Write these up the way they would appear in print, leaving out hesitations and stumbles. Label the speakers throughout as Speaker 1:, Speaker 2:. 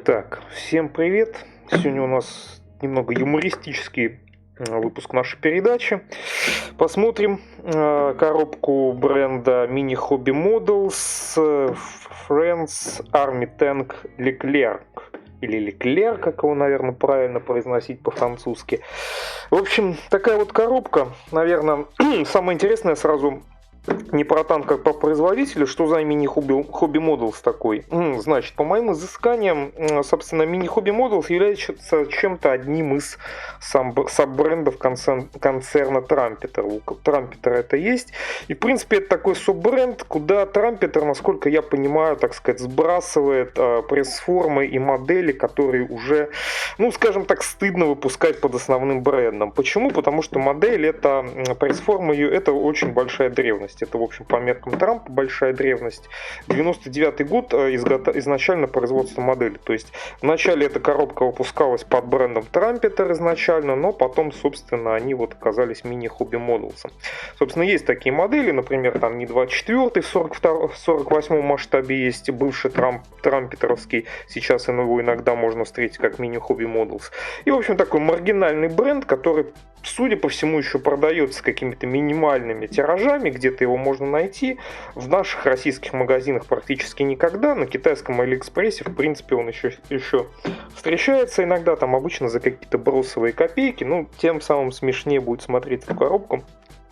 Speaker 1: Так, всем привет! Сегодня у нас немного юмористический выпуск нашей передачи. Посмотрим коробку бренда Mini Hobby Models Friends Army Tank Leclerc. Или Leclerc, как его, наверное, правильно произносить по-французски. В общем, такая вот коробка. Наверное, самое интересное сразу... Не про танк, как по производителю, что за Mini Hobby Models такой. Значит, по моим изысканиям, собственно, Mini Hobby Models является чем-то одним из саб-брендов концерна Трампетер. У Трампетера это есть. И, в принципе, это такой суббренд, куда Трампетер, насколько я понимаю, так сказать, сбрасывает пресс-формы и модели, которые уже, ну, скажем так, стыдно выпускать под основным брендом. Почему? Потому что модель, это пресс-форма ее, это очень большая древность. Это, в общем, по меркам Трампа большая древность. 99-й год изначально производство модели. То есть вначале эта коробка выпускалась под брендом Трампетер изначально, но потом, собственно, они вот оказались Mini Hobby Models. Собственно, есть такие модели, например, там Ми-24 в 48 масштабе есть, бывший Трампетеровский, сейчас его иногда можно встретить как Mini Hobby Models. И, в общем, такой маргинальный бренд, который, судя по всему, еще продается какими-то минимальными тиражами, где-то его можно найти. В наших российских магазинах практически никогда. На китайском Алиэкспрессе, в принципе, он еще встречается иногда, там обычно за какие-то бросовые копейки. Ну, тем самым смешнее будет смотреть эту коробку.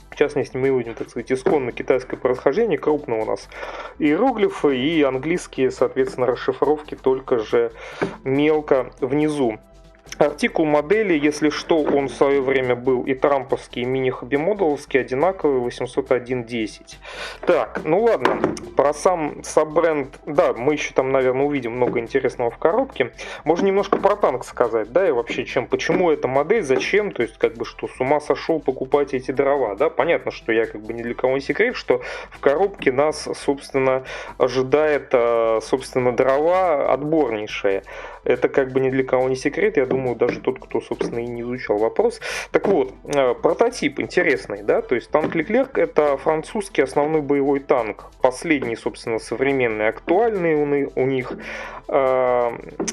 Speaker 1: В частности, мы видим, так сказать, исконно китайское происхождение, крупно у нас иероглифы и английские, соответственно, расшифровки, только же мелко внизу. Артикул модели, если что, он в свое время был и трамповский, и мини-хобби-модуловский, одинаковый, 801.10. Так, ну ладно, про сам саббренд, да, мы еще там, наверное, увидим много интересного в коробке. Можно немножко про танк сказать, да, и вообще почему эта модель, зачем, то есть, как бы, что с ума сошел покупать эти дрова, да, понятно, что я, как бы, ни для кого не секрет, что в коробке нас, собственно, ожидает, собственно, дрова отборнейшие. Это, как бы, ни для кого не секрет, я думаю, даже тот, кто, собственно, и не изучал вопрос. Так вот, прототип интересный, да, то есть танк Leclerc — это французский основной боевой танк, последний, собственно, современный, актуальный у них.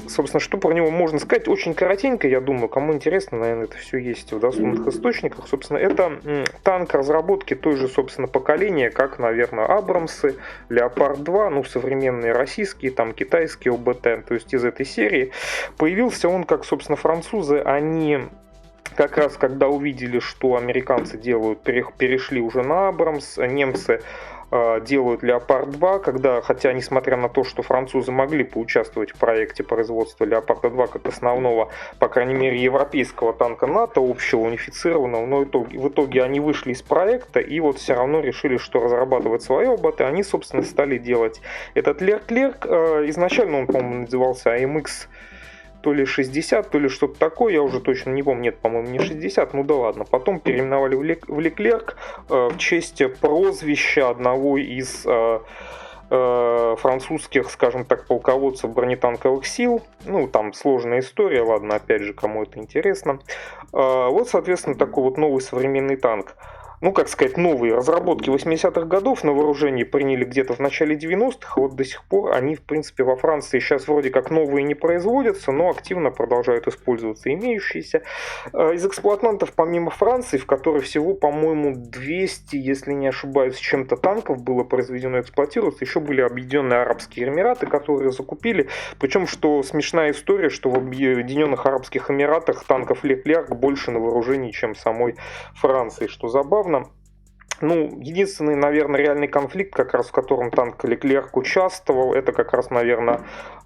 Speaker 1: Собственно, что про него можно сказать? Очень коротенько, я думаю, кому интересно, наверное, это все есть в доступных источниках. Собственно, это танк разработки той же, собственно, поколения, как, наверное, Абрамсы, Леопард 2, ну, современные российские, там, китайские ОБТ, то есть из этой серии. Появился он, как, собственно, французы, они как раз когда увидели, что американцы делают, перешли уже на Абрамс, немцы делают Леопард 2, хотя, несмотря на то, что французы могли поучаствовать в проекте производства Леопарда 2 как основного, по крайней мере, европейского танка НАТО, общего, унифицированного, но в итоге они вышли из проекта и вот все равно решили, что разрабатывать свое ОБТ, они, собственно, стали делать этот Leclerc. Изначально он, по-моему, назывался AMX то ли 60, то ли что-то такое, я уже точно не помню, нет, по-моему, не 60, ну да ладно. Потом переименовали в Leclerc в честь прозвища одного из французских, скажем так, полководцев бронетанковых сил. Ну, там сложная история, ладно, опять же, кому это интересно. Вот, соответственно, такой вот новый современный танк. Ну, как сказать, новые разработки 80-х годов на вооружении приняли где-то в начале 90-х, вот до сих пор они, в принципе, во Франции сейчас вроде как новые не производятся, но активно продолжают использоваться имеющиеся. Из эксплуатантов, помимо Франции, в которой всего, по-моему, 200, если не ошибаюсь, чем-то танков было произведено и эксплуатируется, еще были Объединенные Арабские Эмираты, которые закупили, причем, что смешная история, что в Объединенных Арабских Эмиратах танков Leclerc больше на вооружении, чем самой Франции, что забавно. Ну, единственный, наверное, реальный конфликт, как раз в котором танк Leclerc участвовал, это как раз, наверное,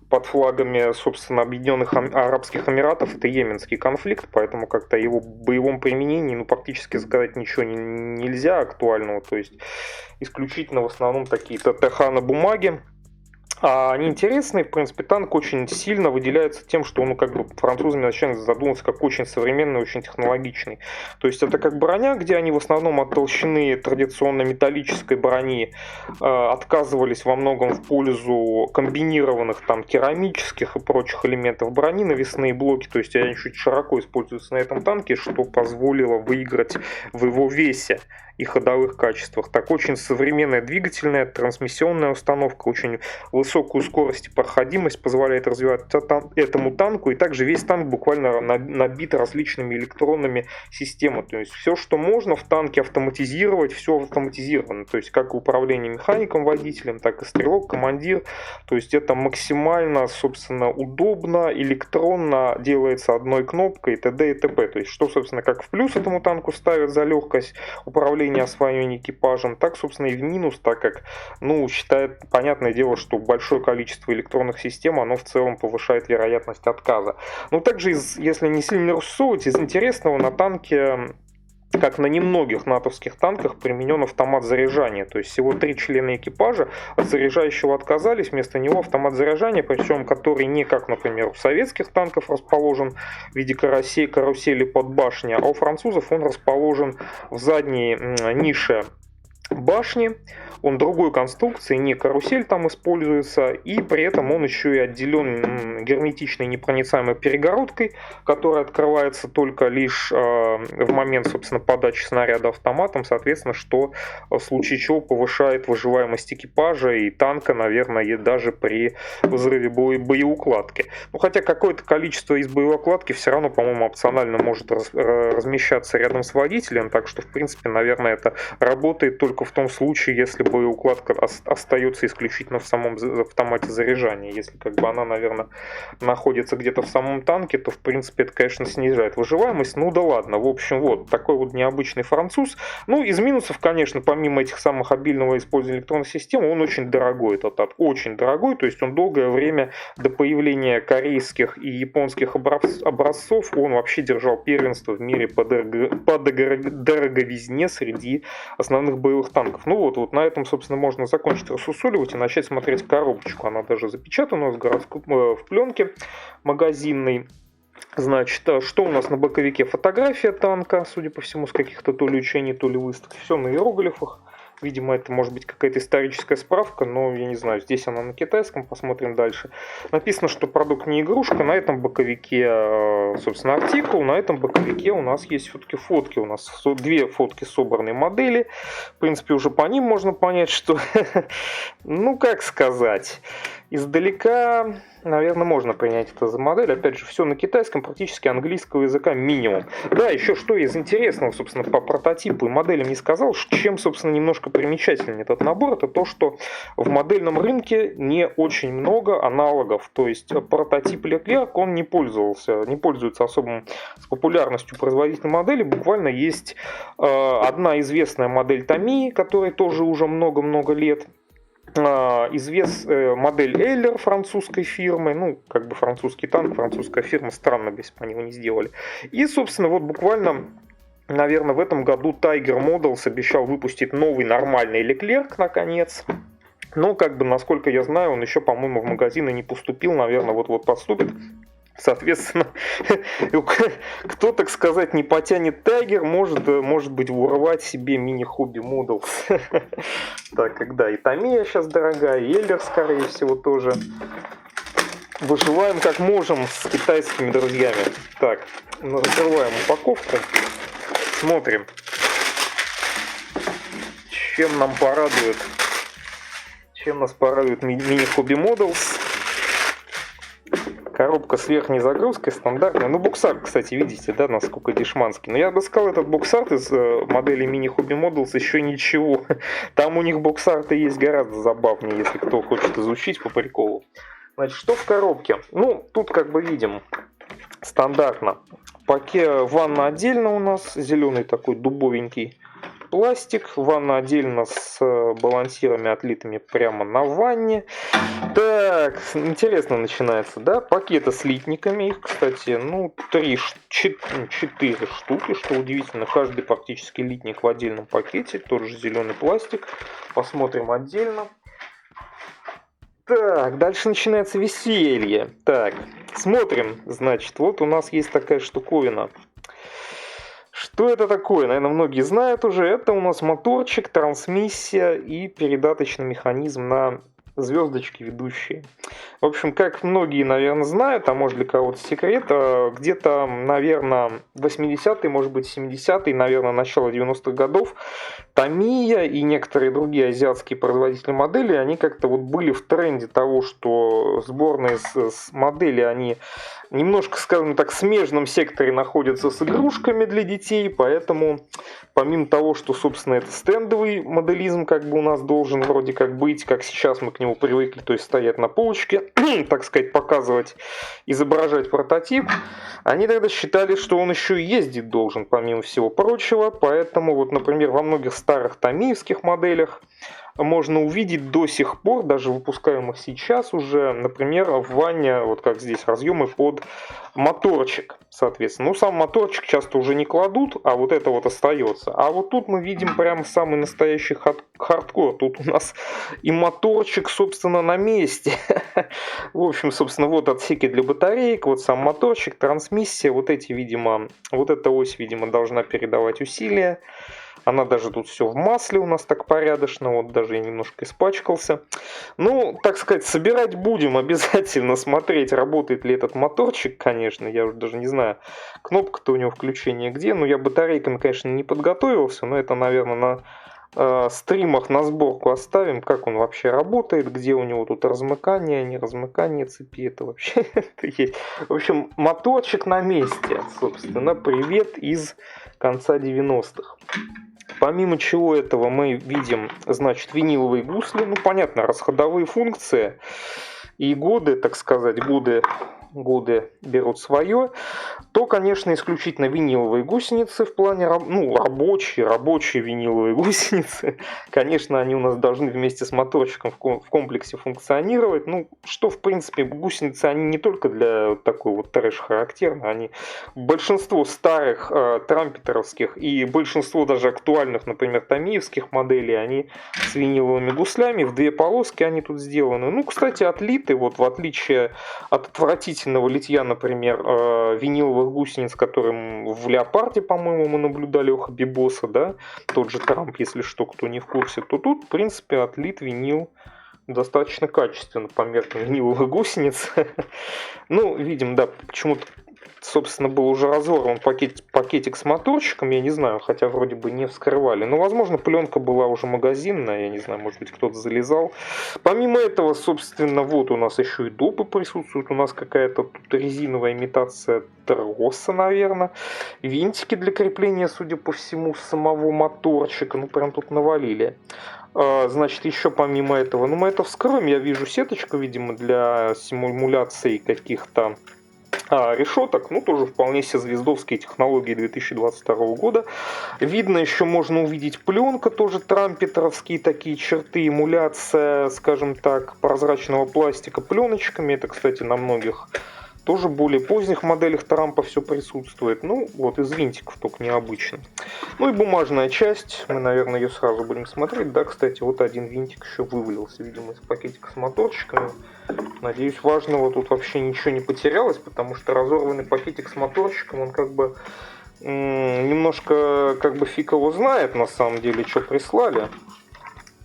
Speaker 1: под флагами, собственно, Объединенных Арабских Эмиратов, это йеменский конфликт, поэтому как-то его боевом применении, ну, практически сказать ничего нельзя актуального, то есть исключительно в основном такие-то ТХ на бумаге. Они интересные, в принципе, танк очень сильно выделяется тем, что он, как бы, французами начинают задумываться как очень современный, очень технологичный. То есть это как броня, где они в основном от толщины традиционно металлической брони отказывались во многом в пользу комбинированных там керамических и прочих элементов брони, навесные блоки, то есть они чуть широко используются на этом танке, что позволило выиграть в его весе и ходовых качествах. Так, очень современная двигательная, трансмиссионная установка, очень высокую скорость и проходимость позволяет развивать этому танку, и также весь танк буквально набит различными электронными системами. То есть все, что можно в танке автоматизировать, все автоматизировано. То есть как управление механиком, водителем, так и стрелок, командир. То есть это максимально, собственно, удобно, электронно делается одной кнопкой, т.д. и т.п. То есть что, собственно, как в плюс этому танку ставят за легкость управления освоением экипажем, так, собственно, и в минус, так как, считает, понятное дело, что большое количество электронных систем, оно в целом повышает вероятность отказа. Но также, если не сильно рассуждать, из интересного на танке, как на немногих натовских танках, применен автомат заряжания. То есть всего 3 члена экипажа от заряжающего отказались, вместо него автомат заряжания, причем который не как, например, у советских танков расположен в виде карусели под башней, а у французов он расположен в задней нише башни. Он другой конструкции, не карусель там используется, и при этом он еще и отделен герметичной непроницаемой перегородкой, которая открывается только лишь в момент, собственно, подачи снаряда автоматом, соответственно, что в случае чего повышает выживаемость экипажа и танка, наверное, и даже при взрыве боеукладки. Хотя какое-то количество из боеукладки все равно, по-моему, опционально может размещаться рядом с водителем, так что, в принципе, наверное, это работает только в том случае, если боеукладка остается исключительно в самом автомате заряжания. Если она, наверное, находится где-то в самом танке, то, в принципе, это, конечно, снижает выживаемость. Да ладно. В общем, вот такой вот необычный француз. Из минусов, конечно, помимо этих самых обильного использования электронной системы, он очень дорогой. Очень дорогой, то есть он долгое время до появления корейских и японских образцов, он вообще держал первенство в мире по дороговизне среди основных боевых танков. Вот на этом, собственно, можно закончить рассусоливать и начать смотреть коробочку. Она даже запечатана в пленке магазинной. Значит, что у нас на боковике? Фотография танка, судя по всему, с каких-то то ли учений, то ли выставок. Все на иероглифах. Видимо, это может быть какая-то историческая справка, но я не знаю, здесь она на китайском, посмотрим дальше. Написано, что продукт не игрушка, на этом боковике, собственно, артикул, на этом боковике у нас есть все-таки фотки, у нас 2 фотки собранной модели, в принципе, уже по ним можно понять, что, как сказать, издалека, наверное, можно принять это за модель. Опять же, все на китайском, практически английского языка минимум. Да, еще что из интересного, собственно, по прототипу и моделям не сказал, чем, собственно, немножко примечательнее этот набор, это то, что в модельном рынке не очень много аналогов. То есть прототип Leclerc, он не пользуется особым с популярностью производительной модели. Буквально есть одна известная модель Tamiya, которой тоже уже много-много лет. Модель Эйлер французской фирмы, французский танк, французская фирма, странно, если бы они его не сделали. И, собственно, буквально, наверное, в этом году Tiger Models обещал выпустить новый нормальный Leclerc, наконец. Но, насколько я знаю, он еще, по-моему, в магазины не поступил, наверное, вот поступит. Соответственно, кто, так сказать, не потянет Tiger, может быть, урвать себе мини-хобби Models. Так, когда и Tamiya сейчас дорогая, и Эйлер, скорее всего, тоже. Выживаем как можем с китайскими друзьями. Так, закрываем упаковку. Смотрим, чем нас порадует мини-хобби Models. Коробка с верхней загрузкой, стандартная. Буксарт, кстати, видите, да, насколько дешманский. Но я бы сказал, этот буксарт из модели Mini Hobby Models еще ничего. Там у них буксарты есть гораздо забавнее, если кто хочет изучить по приколу. Значит, что в коробке? Тут видим стандартно. Ванна отдельно у нас, зеленый такой дубовенький пластик, ванна отдельно с балансирами отлитыми прямо на ванне. Так, интересно начинается, да? Пакеты с литниками, их, кстати, 4 штуки, что удивительно. Каждый практически литник в отдельном пакете, тот же зеленый пластик. Посмотрим отдельно. Так, дальше начинается веселье. Так, смотрим, значит, вот у нас есть такая штуковина. Что это такое? Наверное, многие знают уже. Это у нас моторчик, трансмиссия и передаточный механизм на звездочки ведущие. В общем, как многие, наверное, знают, а может для кого-то секрет, где-то, наверное, 80-е, может быть, 70-е, наверное, начало 90-х годов Tamiya и некоторые другие азиатские производители моделей, они как-то вот были в тренде того, что сборные с модели, они немножко, скажем так, в смежном секторе находятся с игрушками для детей, поэтому помимо того, что, собственно, это стендовый моделизм как бы у нас должен вроде как быть, как сейчас мы к нему привыкли, то есть стоять на полочке, так сказать, показывать, изображать прототип, они тогда считали, что он еще и ездить должен, помимо всего прочего, поэтому вот, например, во многих старых томиевских моделях можно увидеть до сих пор, даже выпускаемых сейчас уже, например, в ванне, вот как здесь, разъемы под моторчик, соответственно. Ну, сам моторчик часто уже не кладут, а вот это вот остается. А вот тут мы видим прям самый настоящий хардкор. Тут у нас и моторчик, собственно, на месте. В общем, собственно, вот отсеки для батареек, вот сам моторчик, трансмиссия, вот эти, видимо, вот эта ось, видимо, должна передавать усилия. Она даже тут все в масле у нас так порядочно, вот даже я немножко испачкался. Ну, так сказать, собирать будем обязательно, смотреть, работает ли этот моторчик, конечно. Я уже даже не знаю, кнопка-то у него включения где. Ну, я батарейками, конечно, не подготовился, но это, наверное, на стримах на сборку оставим, как он вообще работает, где у него тут размыкание, не размыкание цепи, это вообще это есть. В общем, моторчик на месте, собственно, привет из конца 90-х. Помимо чего этого мы видим, значит, виниловые гусли, ну, понятно, расходовые функции и годы, так сказать, годы берут свое, то, конечно, исключительно виниловые гусеницы в плане, ну, рабочие виниловые гусеницы. Конечно, они у нас должны вместе с моторчиком в комплексе функционировать. Ну, что, в принципе, гусеницы, они не только для такой вот трэш характерны, они большинство старых трампетеровских и большинство даже актуальных, например, томиевских моделей, они с виниловыми гуслями, в две полоски они тут сделаны. Ну, кстати, отлиты, вот в отличие от отвратительного литья, например, виниловых гусениц, которым в Леопарде, по-моему, мы наблюдали у Хабибоса, да, тот же Трамп, если что, кто не в курсе, то тут, в принципе, отлит винил достаточно качественно по меркам виниловых гусениц. Ну, видим, да, почему-то, собственно, был уже разорван пакетик с моторчиком, я не знаю, хотя вроде бы не вскрывали. Но, возможно, пленка была уже магазинная, я не знаю, может быть, кто-то залезал. Помимо этого, собственно, вот у нас еще и допы присутствуют. У нас какая-то тут резиновая имитация троса, наверное. Винтики для крепления, судя по всему, самого моторчика. Ну, прям тут навалили. Значит, еще помимо этого, ну, мы это вскроем. Я вижу сеточку, видимо, для симуляции каких-то решеток, ну, тоже вполне себе звездовские технологии 2022 года. Видно, еще можно увидеть пленка, тоже трампетеровские такие черты, эмуляция, скажем так, прозрачного пластика пленочками. Это, кстати, на многих тоже более поздних моделях Трампа все присутствует. Ну, вот из винтиков только необычно. Ну и бумажная часть. Мы, наверное, ее сразу будем смотреть. Да, кстати, вот один винтик еще вывалился, видимо, из пакетика с моторчиками. Надеюсь, важного тут вообще ничего не потерялось, потому что разорванный пакетик с моторчиком, он как бы немножко, как бы фиг его знает, на самом деле, что прислали.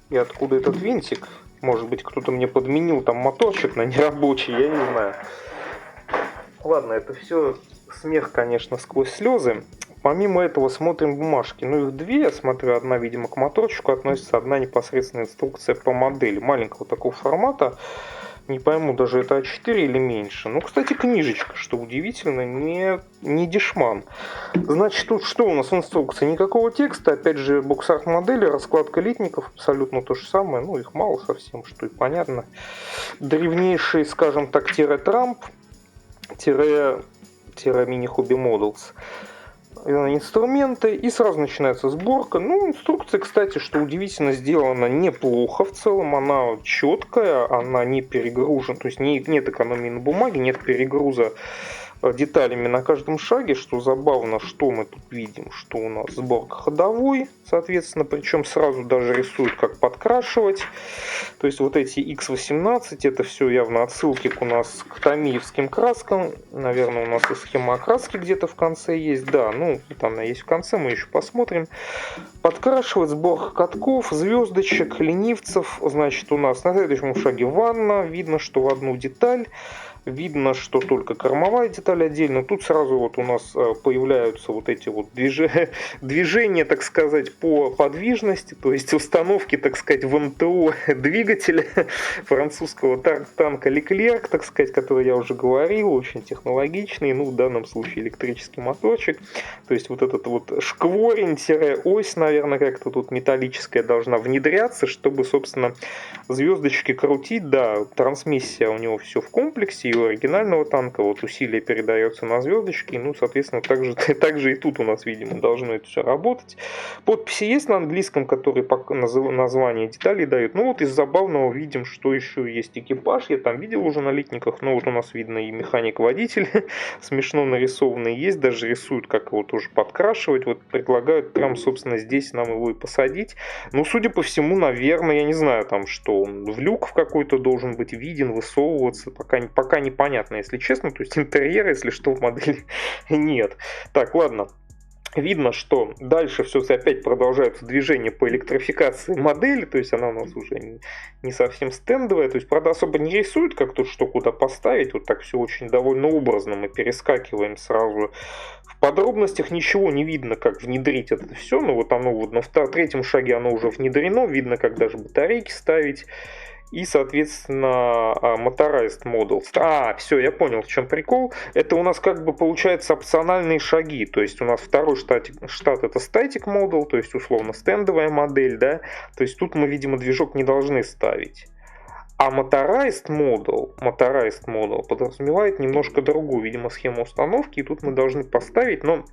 Speaker 1: И откуда этот винтик. Может быть, кто-то мне подменил там моторчик на нерабочий, я не знаю. Ладно, это все смех, конечно, сквозь слезы. Помимо этого смотрим бумажки. Ну, их две, я смотрю, одна, видимо, к моторчику относится, одна непосредственно инструкция по модели. Маленького такого формата. Не пойму, даже это А4 или меньше. Ну, кстати, книжечка, что удивительно, не дешман. Значит, тут что у нас в инструкции? Никакого текста. Опять же, боксарт модели, раскладка литников, абсолютно то же самое. Ну, их мало совсем, что и понятно. Древнейший, скажем так, Трамп, мини-хобби Models. Инструменты, и сразу начинается сборка. Ну, инструкция, кстати, что удивительно, сделана неплохо в целом, она четкая, она не перегружена, то есть нет экономии на бумаге, нет перегруза деталями на каждом шаге, что забавно, что мы тут видим, что у нас сборка ходовой, соответственно, причем сразу даже рисуют, как подкрашивать. То есть вот эти X18, это все явно отсылки у нас к томиевским краскам. Наверное, у нас и схема окраски где-то в конце есть. Да, ну, там она есть в конце, мы еще посмотрим. Подкрашивать, сборка катков, звездочек, ленивцев. Значит, у нас на следующем шаге ванна. Видно, что в одну деталь. Видно, что только кормовая деталь отдельно. Тут сразу вот у нас появляются вот эти вот движения, так сказать, по подвижности, то есть установки, так сказать, в МТО двигателя французского танка Леклерк, так сказать, который я уже говорил, очень технологичный, ну, в данном случае электрический моторчик. То есть вот этот вот шкворень-ось, наверное, как-то тут металлическая должна внедряться, чтобы, собственно, звездочки крутить. Да, трансмиссия у него все в комплексе, и у оригинального танка вот усилие передается на звездочки, ну, соответственно, также и тут у нас, видимо, должно это все работать. Подписи есть на английском, которые название деталей дают. Ну, вот из забавного видим, что еще есть экипаж. Я там видел уже на литниках, но вот у нас видно и механик-водитель смешно нарисованный есть, даже рисуют, как его тоже подкрашивать. Вот предлагают прям, собственно, здесь нам его и посадить. Ну, судя по всему, наверное, я не знаю, там, что он в люк в какой-то должен быть виден, высовываться, пока непонятно, если честно. То есть интерьер, если что, в модели нет. Так, ладно. Видно, что дальше все опять продолжаются движения по электрификации модели, то есть она у нас уже не совсем стендовая, то есть, правда, особо не рисует, как тут что куда поставить, вот так все очень довольно образно, мы перескакиваем сразу в подробностях, ничего не видно, как внедрить это все, но вот оно вот на третьем шаге оно уже внедрено, видно, как даже батарейки ставить. И, соответственно, Motorized Models. Все, я понял, в чем прикол. Это у нас как бы получается опциональные шаги. То есть у нас второй штат это Static Model, то есть условно стендовая модель, да. То есть тут мы, видимо, движок не должны ставить. А Motorized Model подразумевает немножко другую, видимо, схему установки. И тут мы должны поставить, но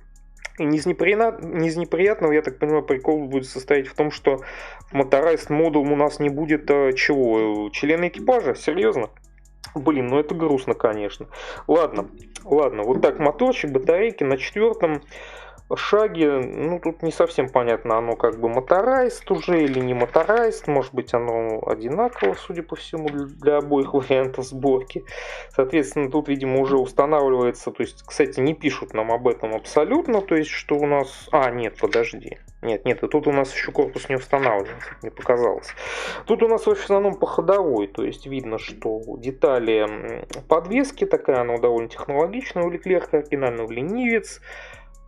Speaker 1: из неприятного, я так понимаю, прикол будет состоять в том, что в Motorized Model у нас не будет чего? Члена экипажа? Серьезно? Блин, ну это грустно, конечно. Ладно, вот так моторчик, батарейки на четвертом шаге, ну тут не совсем понятно, оно как бы моторайзд уже или не моторайзд, может быть оно одинаково, судя по всему, для обоих вариантов сборки. Соответственно, тут, видимо, уже устанавливается, то есть, кстати, не пишут нам об этом абсолютно, то есть, что у нас... нет, подожди. Нет, и тут у нас еще корпус не устанавливается, мне показалось. Тут у нас в основном по ходовой, то есть видно, что детали подвески такая, она довольно технологичная у Леклерка, оригинального ленивец.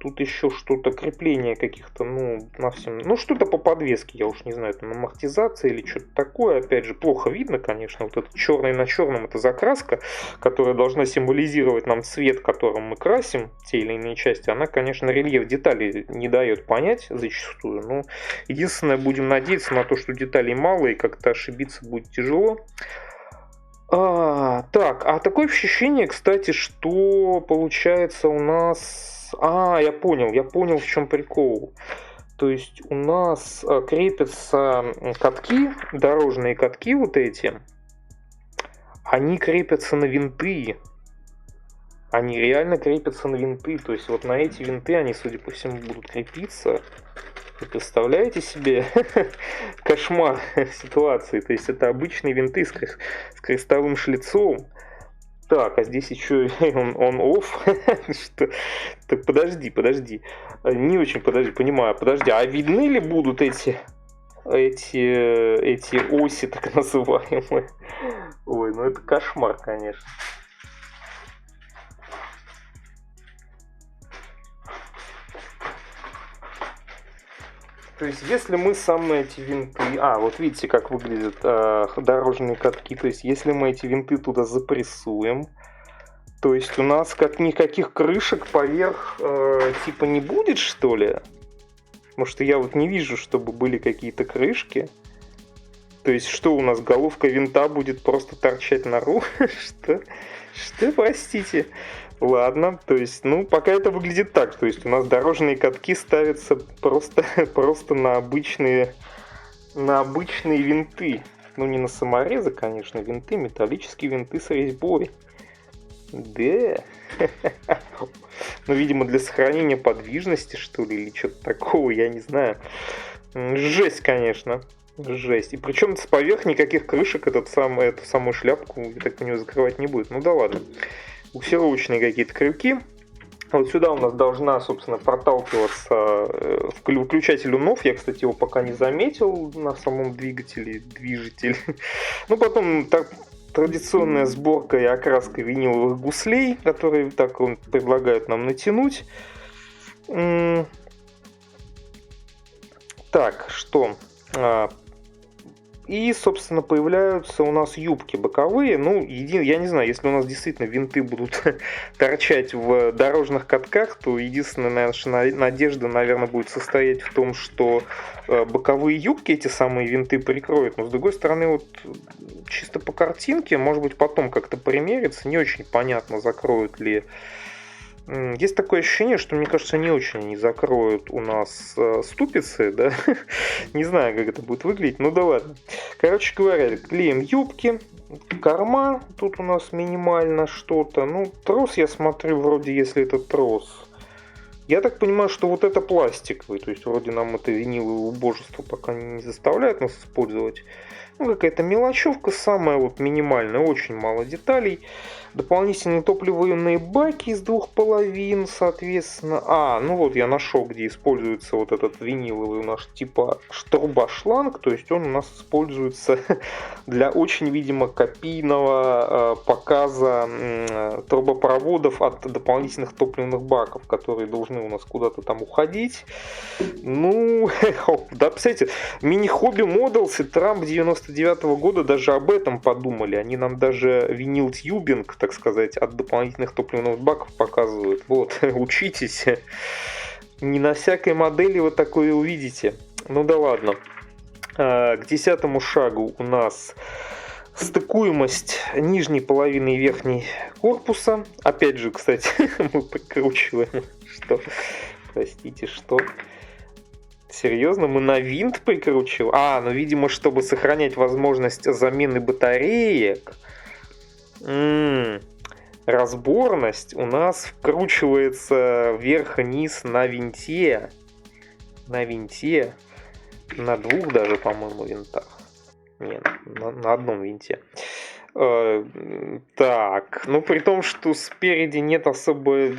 Speaker 1: Тут еще что-то, крепление каких-то, что-то по подвеске, я уж не знаю, там амортизация или что-то такое. Опять же, плохо видно, конечно, вот это черное на черном, это закраска, которая должна символизировать нам цвет, которым мы красим те или иные части. Она, конечно, рельеф деталей не дает понять зачастую, но единственное, будем надеяться на то, что деталей мало и как-то ошибиться будет тяжело. Такое ощущение, кстати, что получается у нас... я понял, в чем прикол. То есть у нас крепятся катки, дорожные катки вот эти, они крепятся на винты. Они реально крепятся на винты. То есть вот на эти винты они, судя по всему, будут крепиться. Вы представляете себе кошмар ситуации? То есть это обычные винты с крестовым шлицом. Так, а здесь еще он off. Что? Так, подожди. Не очень понимаю. Подожди, а видны ли будут эти оси, так называемые? Ой, ну это кошмар, конечно. То есть, если мы самые эти винты... вот видите, как выглядят дорожные катки. То есть, если мы эти винты туда запрессуем, то есть, у нас как никаких крышек поверх типа не будет, что ли? Потому что я вот не вижу, чтобы были какие-то крышки. То есть, что у нас, головка винта будет просто торчать наружу? Что, простите? Ладно, то есть, пока это выглядит так. То есть у нас дорожные катки ставятся просто на обычные винты. Не на саморезы, конечно, винты, металлические винты с резьбой. Да. Ну, видимо, для сохранения подвижности, что ли, или что-то такого, я не знаю. Жесть, конечно. Жесть. И причем поверх никаких крышек эту самую шляпку, я так понимаю, закрывать не будет. Ну да ладно. Буксировочные какие-то крюки. Вот сюда у нас должна, собственно, проталкиваться выключатель УНОВ. Я, кстати, его пока не заметил на самом движитель. Ну, потом так, традиционная сборка и окраска виниловых гуслей, которые так он предлагают нам натянуть. Так, что? И, собственно, появляются у нас юбки боковые. Ну, я не знаю, если у нас действительно винты будут торчать в дорожных катках, то единственная наша надежда, наверное, будет состоять в том, что боковые юбки эти самые винты прикроют. Но, с другой стороны, вот чисто по картинке, может быть, потом как-то примериться, не очень понятно, закроют ли. Есть такое ощущение, что, мне кажется, не очень они закроют у нас ступицы, да? Не знаю, как это будет выглядеть, ну да ладно. Короче говоря, клеим юбки, корма, тут у нас минимально что-то. Ну, трос, я смотрю, вроде, если это трос. Я так понимаю, что вот это пластиковый, то есть вроде нам это виниловое убожество пока не заставляет нас использовать. Ну, какая-то мелочевка, самая вот минимальная, очень мало деталей. Дополнительные топливные баки из двух половин, соответственно. Ну вот я нашел, где используется вот этот виниловый у нас типа штурбошланг, то есть он у нас используется для очень, видимо, копийного показа трубопроводов от дополнительных топливных баков, которые должны у нас куда-то там уходить. Ну, да, представляете, мини-хобби Models и Трамп 99-го года даже об этом подумали. Они нам даже винил-тьюбинг, так сказать, от дополнительных топливных баков показывают. Вот, учитесь. Не на всякой модели вы такое увидите. Ну да ладно. К 10-му шагу у нас стыкуемость нижней половины и верхней корпуса. Опять же, кстати, мы прикручиваем. Что? Простите, что? Серьезно? Мы на винт прикручиваем? Ну, видимо, чтобы сохранять возможность замены батареек. Разборность у нас вкручивается вверх-вниз на винте. На винте. На двух даже, по-моему, винтах. Нет, на одном винте. Так, ну при том, что спереди нет особо...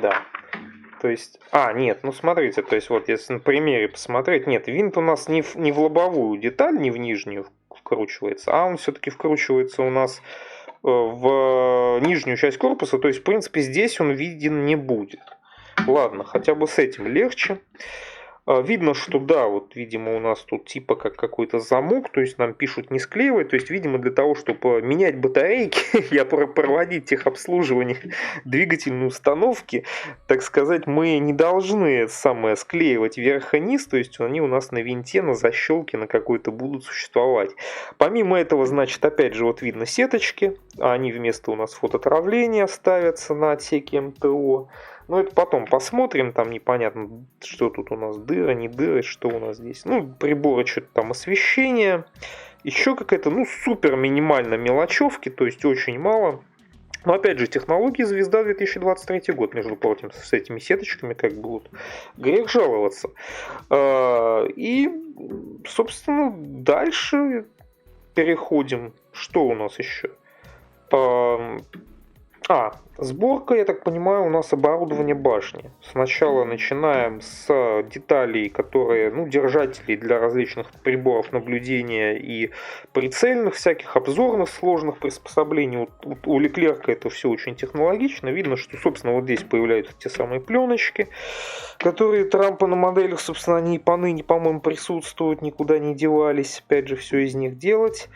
Speaker 1: Да. То есть... нет, ну смотрите, то есть вот если на примере посмотреть, нет, винт у нас не в лобовую деталь, не в нижнюю вкручивается, а он все-таки вкручивается у нас в нижнюю часть корпуса, то есть в принципе здесь он виден не будет. Ладно, хотя бы с этим легче. Видно, что да, вот, видимо, у нас тут типа как какой-то замок, то есть нам пишут не склеивать, то есть, видимо, для того, чтобы менять батарейки, я проводить техобслуживание двигательной установки, так сказать, мы не должны склеивать вверх и низ, то есть они у нас на винте, на защелке, на какой-то будут существовать. Помимо этого, значит, опять же, вот видно сеточки, они вместо у нас фототравления ставятся на отсеке МТО. Ну, это потом посмотрим, там непонятно, что тут у нас, дыра, не дыра, что у нас здесь. Ну, приборы, что-то там освещение. Еще какая-то, супер минимально мелочевки, то есть очень мало. Но, опять же, технологии звезда 2023 год, между прочим, с этими сеточками, как бы, вот, грех жаловаться. И, собственно, дальше переходим. Что у нас еще? Сборка, я так понимаю, у нас оборудование башни. Сначала начинаем с деталей, которые, держатели для различных приборов наблюдения и прицельных всяких обзорных сложных приспособлений. У Леклерка это все очень технологично. Видно, что, собственно, вот здесь появляются те самые пленочки, которые Трампа на моделях, собственно, они и поныне, по-моему, присутствуют, никуда не девались. Опять же, все из них делать.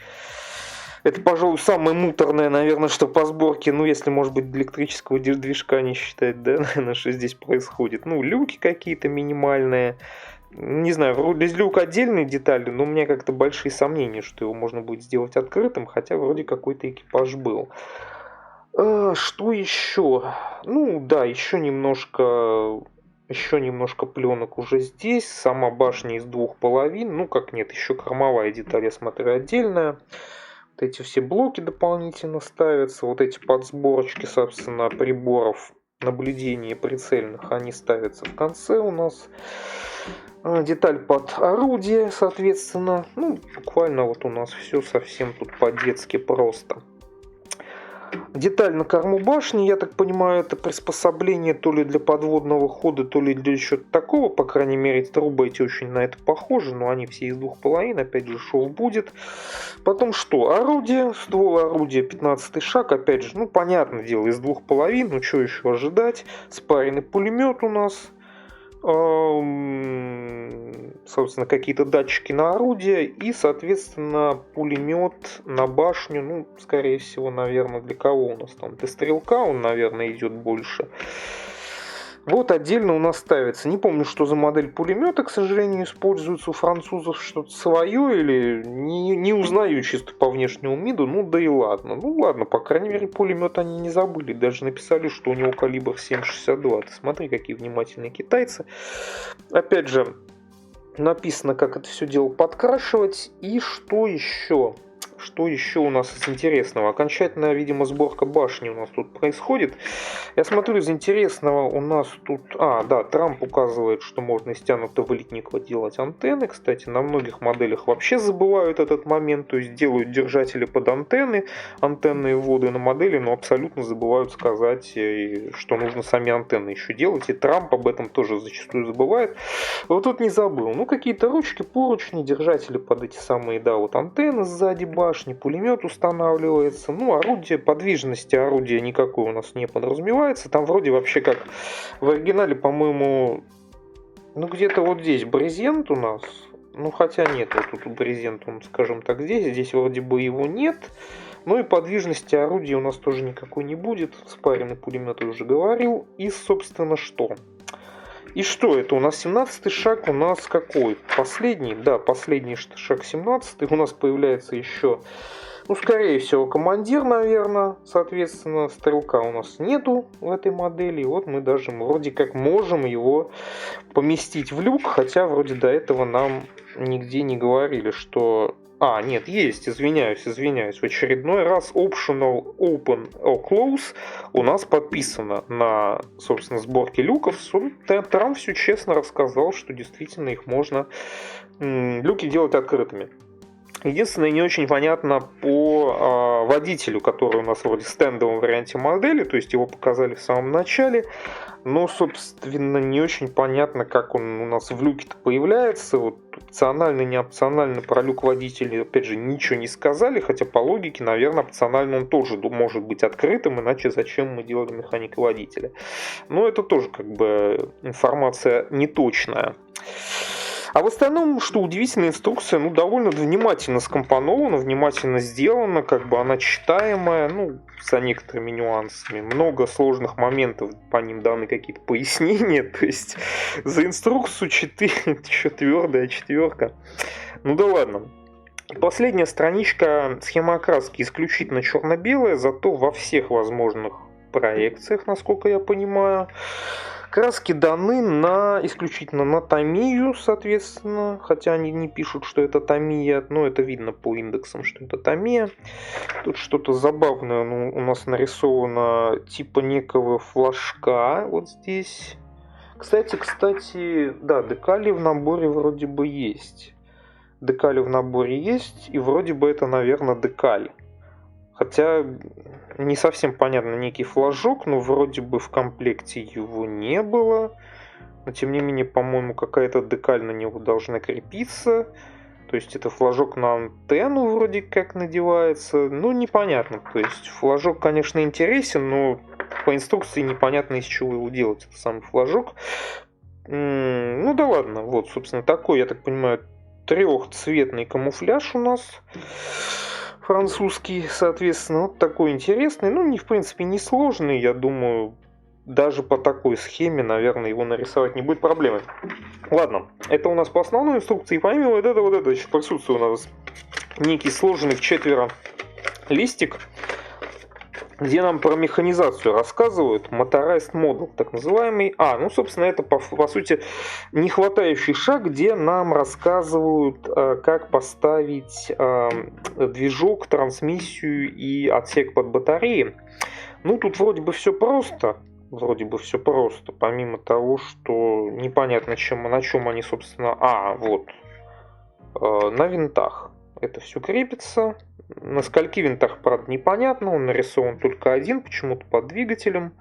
Speaker 1: Это, пожалуй, самое муторное, наверное, что по сборке, если, может быть, электрического движка не считать, да, наверное, что здесь происходит. Люки какие-то минимальные. Не знаю, вроде люк отдельные детали, но у меня как-то большие сомнения, что его можно будет сделать открытым, хотя вроде какой-то экипаж был. Что еще? Да, еще немножко пленок уже здесь. Сама башня из двух половин. Как нет, еще кормовая деталь, я смотрю, отдельная. Вот эти все блоки дополнительно ставятся. Вот эти подсборочки, собственно, приборов наблюдения прицельных, они ставятся в конце у нас. Деталь под орудие, соответственно. Ну, буквально вот у нас все совсем тут по-детски просто. Деталь на корму башни, я так понимаю, это приспособление то ли для подводного хода, то ли для чего-то такого. По крайней мере, трубы эти очень на это похожи, но они все из 2,5, опять же, шов будет. Потом что? Орудие, ствол орудия, 15 шаг, опять же, ну, понятное дело, из 2,5, ну, что еще ожидать. Спаренный пулемет у нас. Собственно, какие-то датчики на орудие и, соответственно, пулемет на башню. Ну, скорее всего, наверное, для кого у нас там? Для стрелка он, наверное, идет больше. Вот отдельно у нас ставится. Не помню, что за модель пулемета, к сожалению, используется у французов, что-то свое или не узнаю чисто по внешнему виду. Ну да и ладно. Ну ладно, по крайней мере, пулемет они не забыли. Даже написали, что у него калибр 7,62. Ты смотри, какие внимательные китайцы. Опять же, написано, как это все дело подкрашивать. И что еще? Что еще у нас из интересного? Окончательная, видимо, сборка башни у нас тут происходит. Я смотрю, из интересного у нас тут... да, Трамп указывает, что можно из стянутого литника делать антенны. Кстати, на многих моделях вообще забывают этот момент. То есть делают держатели под антенны, антенные вводы на модели, но абсолютно забывают сказать, что нужно сами антенны еще делать. И Трамп об этом тоже зачастую забывает. Вот тут не забыл. Ну, какие-то ручки, поручни, держатели под эти самые, да, вот антенны сзади башни. Пулемет устанавливается. Ну, орудие, подвижности орудия никакой у нас не подразумевается. Там вроде вообще как в оригинале, по-моему, ну где-то вот здесь брезент у нас. Ну, хотя нет, вот тут брезент, он, скажем так, здесь. Здесь вроде бы его нет. Ну и подвижности орудия у нас тоже никакой не будет. Спаренный пулемет я уже говорил. И, собственно, что? И что это? У нас 17-й шаг у нас какой? Последний? Да, последний шаг 17-й. У нас появляется еще, ну, скорее всего, командир, наверное. Соответственно, стрелка у нас нету в этой модели. И вот мы даже вроде как можем его поместить в люк. Хотя вроде до этого нам нигде не говорили, что... нет, есть, извиняюсь. В очередной раз optional open or close у нас подписано на, собственно, сборке люков. Трамп все честно рассказал, что действительно их можно люки делать открытыми. Единственное, не очень понятно по водителю, который у нас вроде в стендовом варианте модели, то есть его показали в самом начале, но, собственно, не очень понятно, как он у нас в люке-то появляется. Вот опционально, не опционально про люк водителя, опять же, ничего не сказали, хотя по логике, наверное, опционально он тоже может быть открытым, иначе зачем мы делали механика водителя. Но это тоже как бы информация неточная. А в остальном, что удивительно, инструкция довольно внимательно скомпонована, внимательно сделана, как бы она читаемая, за некоторыми нюансами. Много сложных моментов, по ним даны какие-то пояснения, то есть за инструкцию 4, твердая четверка. Ну да ладно. Последняя страничка схема окраски исключительно черно-белая, зато во всех возможных проекциях, насколько я понимаю. Краски даны исключительно на Тamiya, соответственно, хотя они не пишут, что это Tamiya, но это видно по индексам, что это Tamiya. Тут что-то забавное у нас нарисовано, типа некого флажка вот здесь. Кстати, да, декали в наборе вроде бы есть. Декали в наборе есть, и вроде бы это, наверное, декаль. Хотя не совсем понятно, некий флажок, но вроде бы в комплекте его не было. Но тем не менее, по-моему, какая-то декаль на него должна крепиться. То есть это флажок на антенну вроде как надевается. Непонятно. То есть флажок, конечно, интересен, но по инструкции непонятно, из чего его делать. Это самый флажок. Да ладно. Вот, собственно, такой, я так понимаю, трехцветный камуфляж у нас. Французский, соответственно, вот такой интересный. В принципе, не сложный. Я думаю, даже по такой схеме, наверное, его нарисовать не будет проблемы. Ладно, это у нас по основной инструкции. И помимо вот это еще присутствует у нас некий сложенный в четверо листик. где нам про механизацию рассказывают, Motorized Model, так называемый. Ну, собственно, это, по сути, нехватающий шаг, где нам рассказывают, как поставить движок, трансмиссию и отсек под батареи. Ну, тут вроде бы все просто. Помимо того, что непонятно, на чем они, собственно... на винтах это все крепится. На скольки винтах, правда, непонятно. Он нарисован только один, почему-то под двигателем.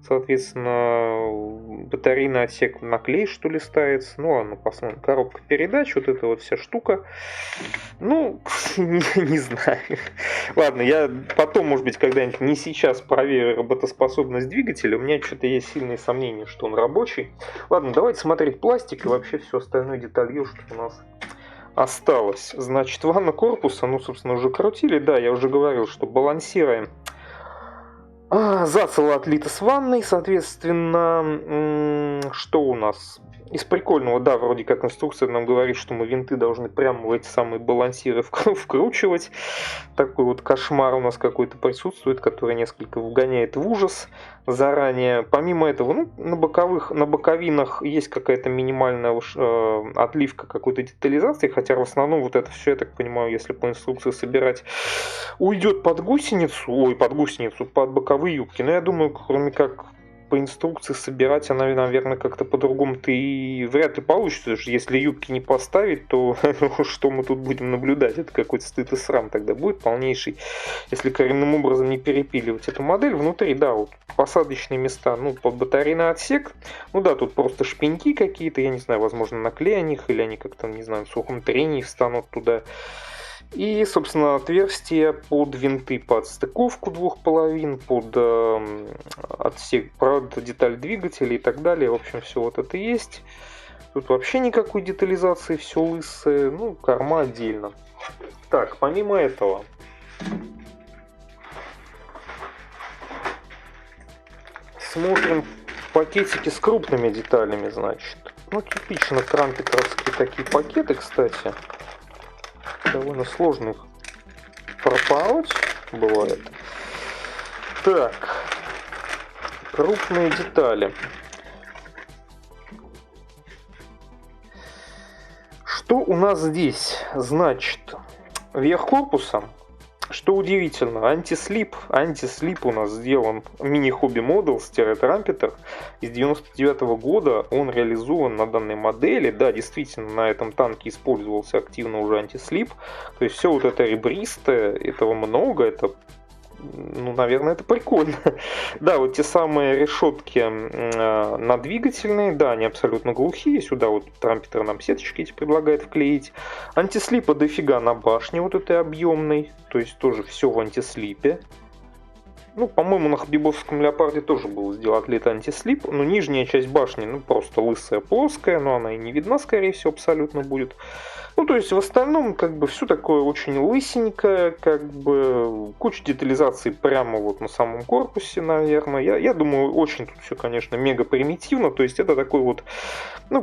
Speaker 1: Соответственно, батарейный отсек на клей, что ли, ставится. Ну ладно, посмотрим. Коробка передач, вот эта вот вся штука. Ну, не знаю. Ладно, я потом, может быть, когда-нибудь, не сейчас, проверю работоспособность двигателя. У меня что-то есть сильные сомнения, что он рабочий. Ладно, давайте смотреть пластик и вообще все остальное деталье, что у нас осталось. Значит, ванна корпуса, собственно, уже крутили. Да, я уже говорил, что балансируем. Зацело отлито с ванной, соответственно, что у нас? Из прикольного, да, вроде как инструкция нам говорит, что мы винты должны прямо в эти самые балансиры вкручивать. Такой вот кошмар у нас какой-то присутствует, который несколько вгоняет в ужас заранее. Помимо этого, на боковинах есть какая-то минимальная отливка какой-то детализации, хотя в основном вот это все, я так понимаю, если по инструкции собирать, уйдет под боковые юбки. Но я думаю, кроме как по инструкции собирать, она, наверное, как-то по-другому-то и вряд ли получится. Если юбки не поставить, то что мы тут будем наблюдать? Это какой-то стыд и срам тогда будет полнейший, если коренным образом не перепиливать эту модель. Внутри, да, вот посадочные места, под батарейный отсек. Да, тут просто шпеньки какие-то, я не знаю, возможно, на клей о них, или они как-то, не знаю, в сухом трении встанут туда. И, собственно, отверстия под винты, под стыковку двух половин, под отсек, правда, деталь двигателя и так далее. В общем, все вот это есть. Тут вообще никакой детализации, все лысое. Корма отдельно. Так, помимо этого, смотрим пакетики с крупными деталями, значит. Типично крантековские такие пакеты, кстати. Довольно сложно их пропороть бывает. Так, крупные детали. Что у нас здесь? Значит, верх корпуса. Что удивительно, антислип у нас сделан мини-хобби Models-Trampeter из 99 года. Он реализован на данной модели. Да, действительно, на этом танке использовался активно уже антислип. То есть все вот это ребристое, этого много, это, наверное, это прикольно. Да, вот те самые решетки надвигательные, да, они абсолютно глухие. Сюда вот Трампетер нам сеточки эти предлагает вклеить. Антислипа дофига на башне вот этой объемной. То есть тоже все в антислипе. По-моему, на хабибовском Леопарде тоже был сделан отлит антислип. Но нижняя часть башни, просто лысая, плоская. Но она и не видна, скорее всего, абсолютно будет. То есть в остальном, все такое очень лысенькое, куча детализации прямо вот на самом корпусе, наверное. Я думаю, очень тут все, конечно, мега примитивно. То есть это такой вот,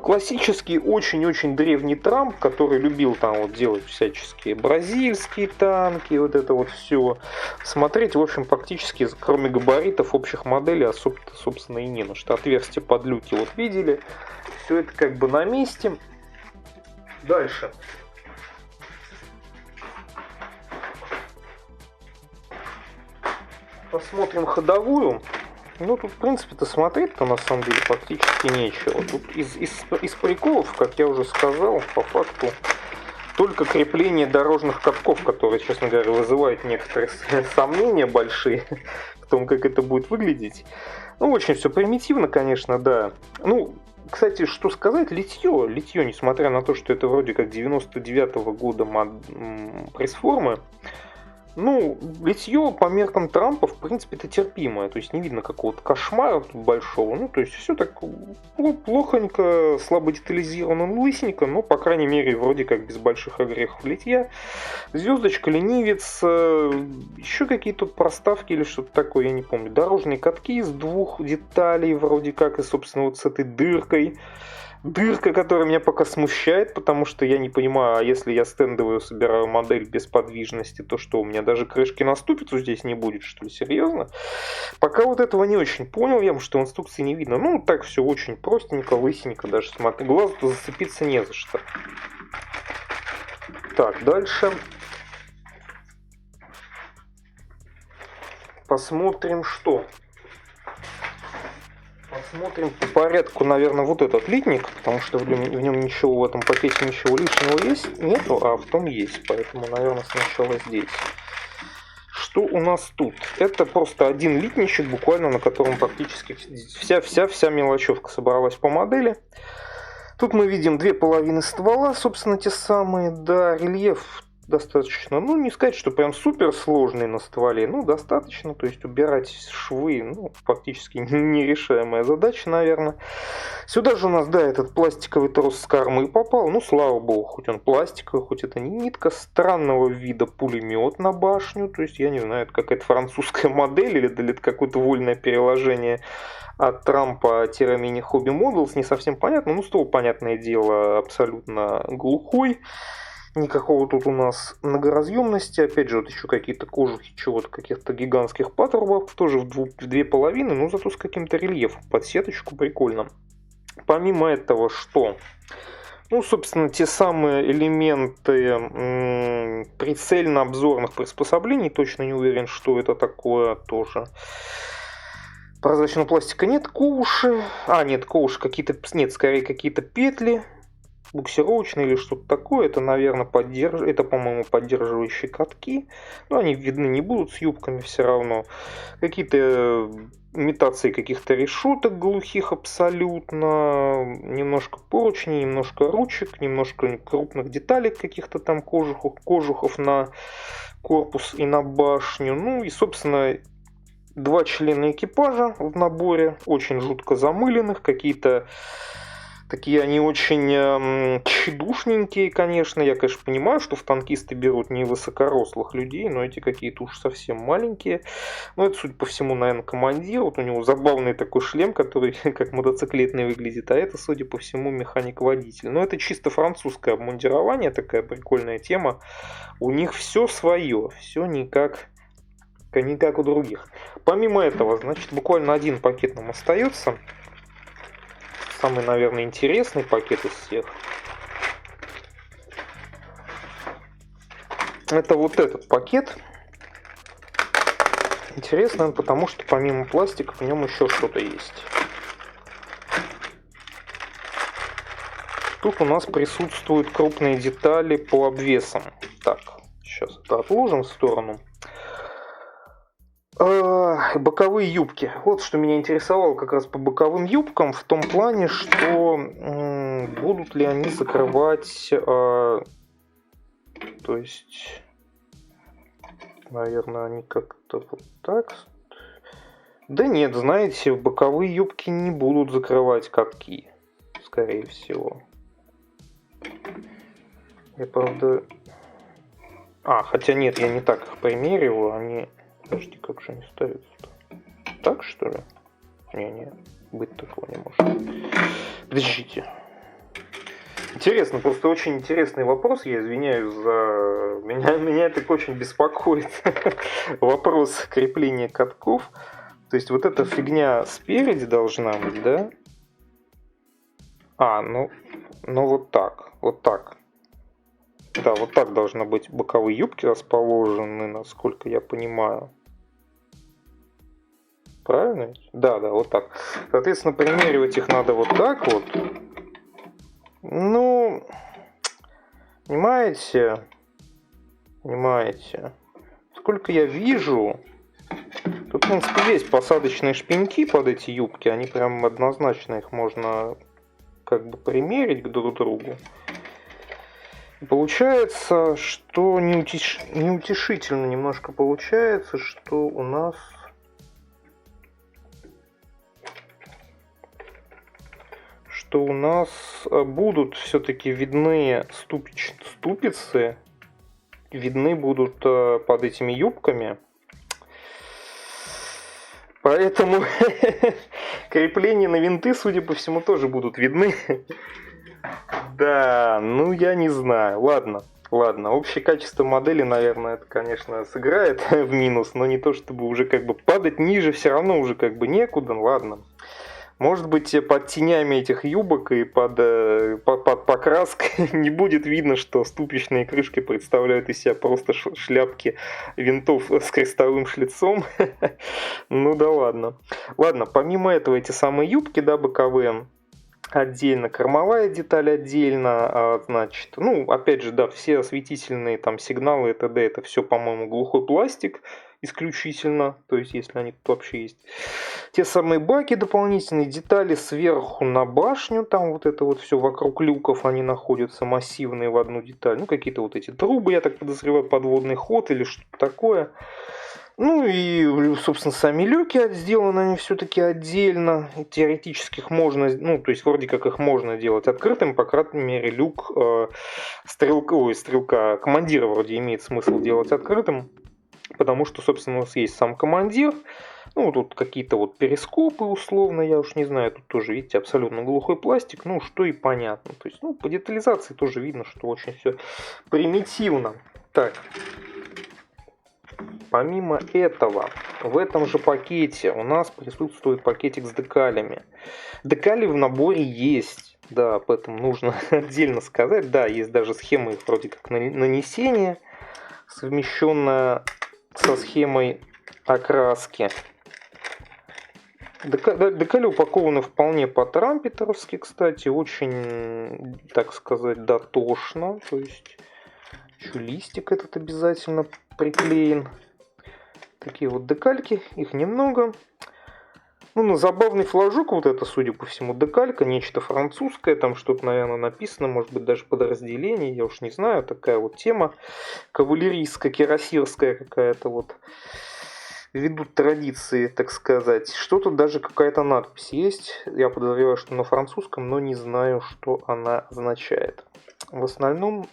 Speaker 1: классический, очень-очень древний Трамп, который любил там вот делать всяческие бразильские танки, вот это вот все. Смотреть, в общем, фактически, кроме габаритов общих моделей, особо, собственно, и не на что. Отверстия под люки вот видели. Все это на месте. Дальше. Посмотрим ходовую. Тут, в принципе-то, смотреть-то на самом деле практически нечего. Тут из приколов, как я уже сказал, по факту только крепление дорожных катков, которые, честно говоря, вызывают некоторые сомнения большие в том, как это будет выглядеть. Очень все примитивно, конечно, да. Кстати, что сказать, литье, несмотря на то, что это вроде как 99-го года пресс-формы, литье по меркам Трампа, в принципе, это терпимое. То есть не видно какого-то кошмара тут большого. То есть все так плохонько, слабо детализировано, лысенько, но, по крайней мере, вроде как без больших огрехов литья. Звездочка, ленивец, еще какие-то проставки или что-то такое, я не помню. Дорожные катки из двух деталей, вроде как, и, собственно, вот с этой дыркой. дырка, которая меня пока смущает, потому что я не понимаю, а если я стендовую собираю модель без подвижности, то что, у меня даже крышки на ступицу здесь не будет, что ли, серьезно? Пока вот этого не очень понял я, что в инструкции не видно. Ну, так все очень простенько, лысенько даже, смотри, глазу-то зацепиться не за что. Так, дальше. Посмотрим, что. Посмотрим по порядку, наверное, вот этот литник, потому что в нем ничего, в этом пакете ничего лишнего есть, нету, а в том есть, поэтому, наверное, сначала здесь. Что у нас тут? Это просто один литничек, буквально, на котором практически вся мелочевка собралась по модели. Тут мы видим две половины ствола, собственно, те самые, да, рельеф достаточно, ну, не сказать, что прям супер сложный на стволе, ну, достаточно, то есть убирать швы, ну, фактически нерешаемая задача, наверное. Сюда же у нас, да, этот пластиковый трос с кормы попал, ну, слава богу, хоть он пластиковый, хоть это не нитка, странного вида пулемет на башню, то есть, я не знаю, это какая-то французская модель или это какое-то вольное переложение от Трампа-Mini Hobby Models, не совсем понятно, ну, ствол, понятное дело, абсолютно глухой. Никакого тут у нас многоразъемности. Опять же, вот еще какие-то кожухи чего-то, каких-то гигантских патрубов. Тоже в две половины, но зато с каким-то рельефом. Под сеточку прикольно. Помимо этого, что? Ну, собственно, те самые элементы прицельно-обзорных приспособлений. Точно не уверен, что это такое тоже. Прозрачного пластика нет. Ковуши. Нет, ковуши какие-то... Нет, скорее какие-то петли. Буксировочные или что-то такое. Это, наверное, это, по-моему, поддерживающие катки. Но они видны не будут с юбками все равно. Какие-то имитации каких-то решеток глухих абсолютно. Немножко поручней, немножко ручек, немножко крупных деталей каких-то там кожухов на корпус и на башню. Ну и, собственно, два члена экипажа в наборе. Очень жутко замыленных. Какие-то такие они очень тщедушненькие, конечно. Я, конечно, понимаю, что в танкисты берут не высокорослых людей, но эти какие-то уж совсем маленькие. Ну, это, судя по всему, наверное, командир. Вот у него забавный такой шлем, который как мотоциклетный выглядит, а это, судя по всему, механик-водитель. Но это чисто французское обмундирование, такая прикольная тема. У них все свое, все не как у других. Помимо этого, значит, буквально один пакет нам остается. Самый, наверное, интересный пакет из всех. Это вот этот пакет. Интересный он, потому что помимо пластика в нем еще что-то есть. Тут у нас присутствуют крупные детали по обвесам. Так, сейчас это отложим в сторону. Боковые юбки. Вот что меня интересовало как раз по боковым юбкам, в том плане, что будут ли они закрывать, то есть, наверное, они как-то вот так. Да нет, знаете, боковые юбки не будут закрывать катки, скорее всего. Я, правда... хотя нет, я не так их примериваю, они... Подожди, как же они ставятся-то? Так, что ли? Не, быть такого не может. Подождите. Интересно, просто очень интересный вопрос. Я извиняюсь за... Меня это очень беспокоит. Вопрос крепления катков. То есть вот эта фигня спереди должна быть, да? Ну вот так. Вот так. Да, вот так должны быть боковые юбки расположены, насколько я понимаю. Правильно? Да, вот так. Соответственно, примеривать их надо вот так вот. Ну, понимаете? Сколько я вижу, тут, в принципе, есть посадочные шпеньки под эти юбки. Они прям однозначно, их можно как бы примерить друг к другу. Получается, что неутешительно немножко получается, что у нас будут все-таки видны ступицы, видны будут под этими юбками. Поэтому Крепления на винты, судя по всему, тоже будут видны. Да, ну я не знаю. Ладно. Общее качество модели, наверное, это, конечно, сыграет в минус, но не то, чтобы уже как бы падать ниже, все равно уже как бы некуда. Ладно. Может быть, под тенями этих юбок и под покраской не будет видно, что ступичные крышки представляют из себя просто шляпки винтов с крестовым шлицом. Ну да ладно. Ладно, помимо этого эти самые юбки, да, боковые, отдельно, кормовая деталь отдельно, значит, ну, опять же, да, все осветительные там сигналы и т.д. это все, по-моему, глухой пластик исключительно, то есть, если они тут вообще есть. Те самые баки, дополнительные детали сверху на башню, там вот это вот все вокруг люков, они находятся массивные в одну деталь, ну, какие-то вот эти трубы, я так подозреваю, подводный ход или что-то такое. Ну и, собственно, сами люки сделаны они все-таки отдельно. Теоретически их можно, ну, то есть вроде как их можно делать открытым, по крайней мере, люк стрелка, командира вроде имеет смысл делать открытым, потому что, собственно, у нас есть сам командир. Ну, тут какие-то вот перископы условно, я уж не знаю, тут тоже, видите, абсолютно глухой пластик, ну, что и понятно. То есть, ну, по детализации тоже видно, что очень все примитивно. Так. Помимо этого, в этом же пакете у нас присутствует пакетик с декалями. Декали в наборе есть, да, об этом нужно отдельно сказать. Да, есть даже схема их вроде как нанесения, совмещенная со схемой окраски. Декали упакованы вполне по-трампетеровски, кстати, очень, так сказать, дотошно. То есть, еще листик этот обязательно приклеен. Такие вот декальки, их немного. Ну, на забавный флажок вот это, судя по всему, декалька, нечто французское, там что-то, наверное, написано, может быть, даже подразделение, я уж не знаю, такая вот тема кавалерийская, кирасирская какая-то вот. Ведут традиции, так сказать. Что-то даже какая-то надпись есть. Я подозреваю, что на французском, но не знаю, что она означает. В основном,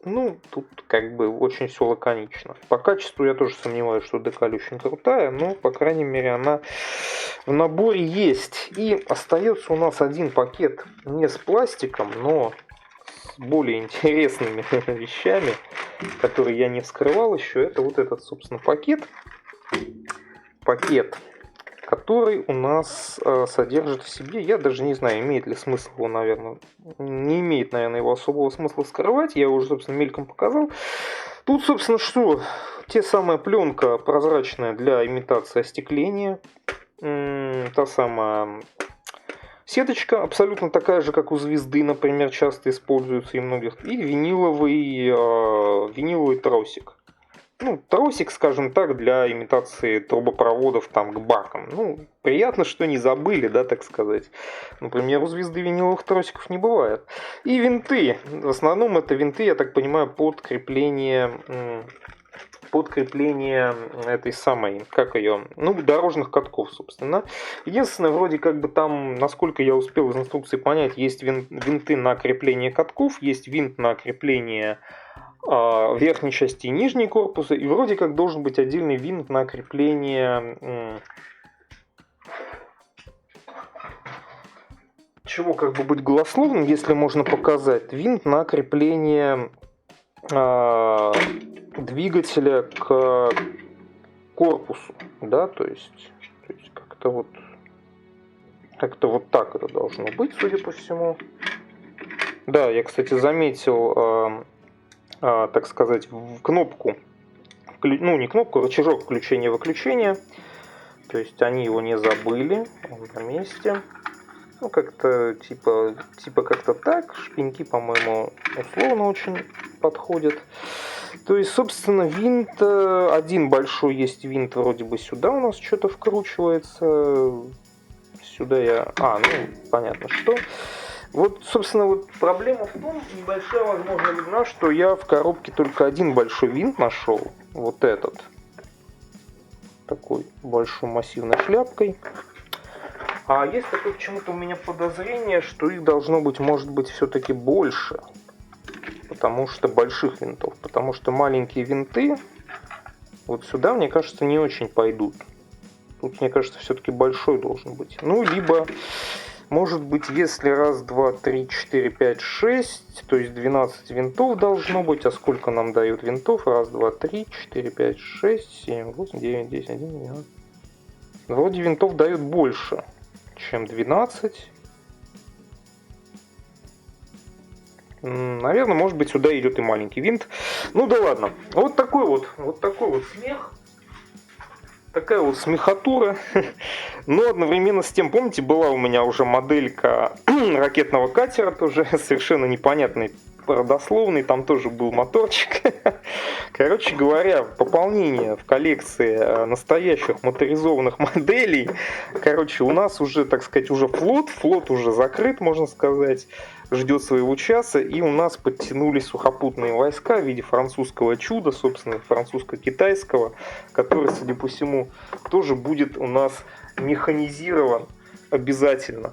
Speaker 1: ну, тут как бы очень все лаконично. По качеству я тоже сомневаюсь, что декаль очень крутая, но, по крайней мере, она в наборе есть. И остается у нас один пакет не с пластиком, но с более интересными вещами, которые я не вскрывал еще. Это вот этот, собственно, пакет, который у нас содержит в себе, я даже не знаю, имеет ли смысл его, наверное, не имеет, наверное, его особого смысла скрывать, я уже, собственно, мельком показал. Тут, собственно, что? Те самая пленка прозрачная для имитации остекления, та самая сеточка, абсолютно такая же, как у звезды, например, часто используется и многих, и виниловый тросик. Ну, тросик, скажем так, для имитации трубопроводов там к бакам. Ну, приятно, что не забыли, да, так сказать. Например, у звезды виниловых тросиков не бывает. И винты. В основном это винты, я так понимаю, под крепление этой самой, как ее, ну, дорожных катков, собственно. Единственное, вроде как бы там, насколько я успел из инструкции понять, есть винты на крепление катков, есть винт на крепление верхней части и нижней корпуса, и вроде как должен быть отдельный винт на крепление чего как бы быть голословным, если можно показать, винт на крепление двигателя к корпусу, да, то есть как-то вот так это должно быть, судя по всему. Да, я, кстати, заметил, так сказать, кнопку, ну не кнопку, а рычажок включения-выключения. То есть они его не забыли, он на месте. Ну как-то типа как-то так. Шпеньки, по-моему, условно очень подходят. То есть, собственно, винт, один большой есть винт вроде бы сюда у нас что-то вкручивается. Сюда я... ну понятно что. Вот, собственно, вот проблема в том, небольшая, возможно, видна, что я в коробке только один большой винт нашел. Вот этот. Такой большой массивной шляпкой. А есть такое почему-то у меня подозрение, что их должно быть, может быть, все-таки больше. Потому что больших винтов. Потому что маленькие винты вот сюда, мне кажется, не очень пойдут. Тут, мне кажется, все-таки большой должен быть. Ну, либо, может быть, если раз, два, три, четыре, пять, шесть, то есть 12 винтов должно быть. А сколько нам дают винтов? Раз, два, три, четыре, пять, шесть, семь, восемь, девять, 10, 11, 12. Вроде винтов дают больше, чем 12. Наверное, может быть, сюда идет и маленький винт. Ну да ладно. Вот такой вот смех. Такая вот смехатура. Но одновременно с тем, помните, была у меня уже моделька ракетного катера, тоже совершенно непонятный, родословный, там тоже был моторчик. Короче говоря, пополнение в коллекции настоящих моторизованных моделей. Короче, у нас уже, так сказать, уже флот уже закрыт, можно сказать, ждет своего часа, и у нас подтянулись сухопутные войска в виде французского чуда, собственно, французско-китайского, который, судя по всему, тоже будет у нас механизирован обязательно.